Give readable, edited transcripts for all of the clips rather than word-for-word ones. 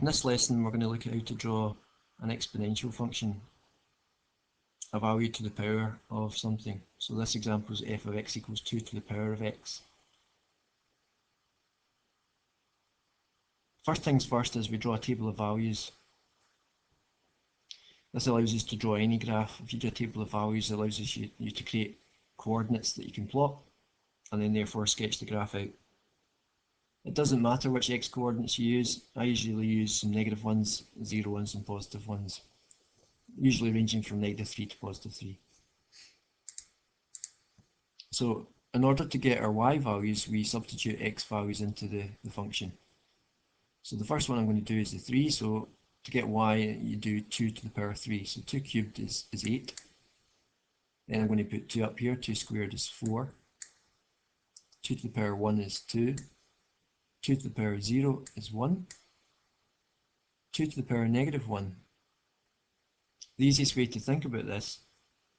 In this lesson, we're going to look at how to draw an exponential function, a value to the power of something. So this example is f of x equals 2 to the power of x. First things first is we draw a table of values. This allows us to draw any graph. If you do a table of values, it allows you to create coordinates that you can plot and then therefore sketch the graph out. It doesn't matter which x coordinates you use. I usually use some negative ones, 0 ones and positive ones, usually ranging from -3 to +3. So in order to get our y values, we substitute x values into the function. So the first one I'm going to do is the 3, so to get y you do 2 to the power 3, so 2 cubed is 8. Then I'm going to put 2 up here, 2 squared is 4, 2 to the power 1 is 2, 2 to the power 0 is 1, 2 to the power -1. The easiest way to think about this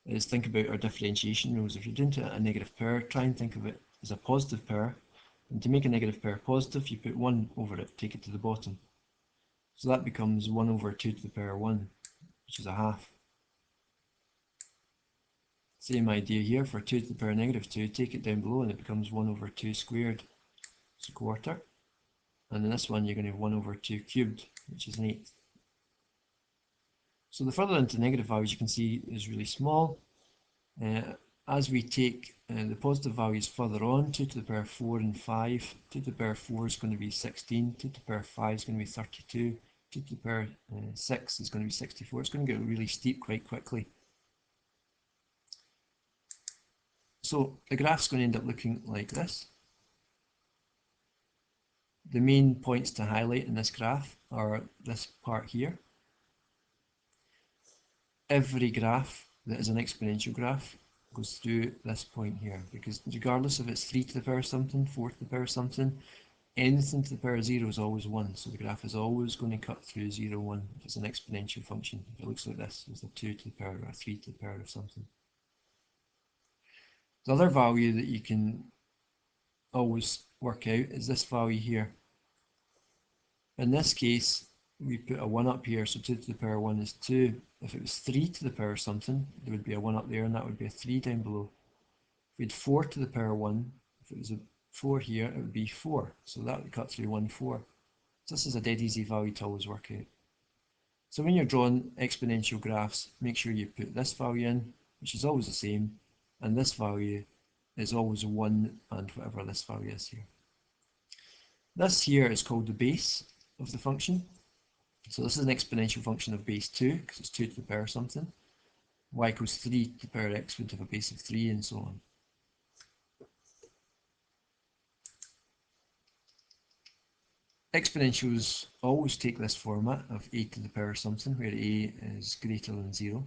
is think about our differentiation rules. If you're doing to a negative power, try and think of it as a positive power, and to make a negative power positive, you put 1 over it, take it to the bottom. So that becomes 1 over 2 to the power 1, which is a half. Same idea here for 2 to the power -2, take it down below and it becomes 1 over 2 squared, it's a quarter. And in this one you're going to have 1 over 2 cubed, which is an eighth. So the further into negative values you can see is really small. As we take the positive values further on, 2 to the power 4 and 5, 2 to the power 4 is going to be 16, 2 to the power 5 is going to be 32, 2 to the power 6 is going to be 64. It's going to get really steep quite quickly. So the graph's going to end up looking like this. The main points to highlight in this graph are this part here. Every graph that is an exponential graph goes through this point here, because regardless if it's 3 to the power something, 4 to the power something, anything to the power 0 is always 1, so the graph is always going to cut through 0, 1 if it's an exponential function. If it looks like this, it's a 2 to the power or a 3 to the power of something. The other value that you can always work out is this value here. In this case, we put a 1 up here, so 2 to the power 1 is 2. If it was 3 to the power something, there would be a 1 up there, and that would be a 3 down below. If we had 4 to the power 1, if it was a 4 here, it would be 4. So that would cut through 1, 4. So this is a dead easy value to always work out. So when you're drawing exponential graphs, make sure you put this value in, which is always the same, and this value is always 1 and whatever this value is here. This here is called the base of the function. So this is an exponential function of base 2, because it's 2 to the power something. Y equals 3 to the power x would have a base of 3, and so on. Exponentials always take this format of a to the power something, where a is greater than 0.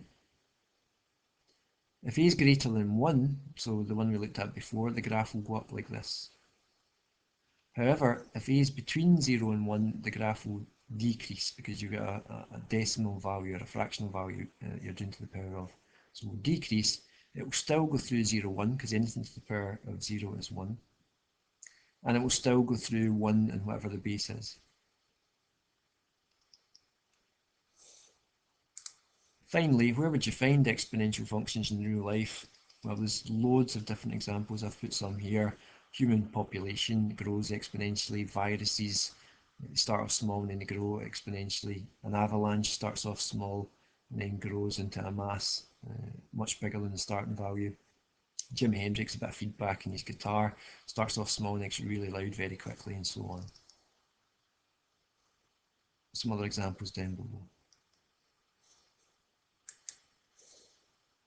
If a is greater than 1, so the one we looked at before, the graph will go up like this. However, if a is between 0 and 1, the graph will decrease, because you've got a decimal value or a fractional value you're doing to the power of. So it will decrease. It will still go through 0, 1, because anything to the power of 0 is 1. And it will still go through 1 and whatever the base is. Finally, where would you find exponential functions in real life? Well, there's loads of different examples. I've put some here. Human population grows exponentially. Viruses start off small and then they grow exponentially. An avalanche starts off small and then grows into a mass much bigger than the starting value. Jimi Hendrix, a bit of feedback in his guitar, starts off small and gets really loud very quickly, and so on. Some other examples down below.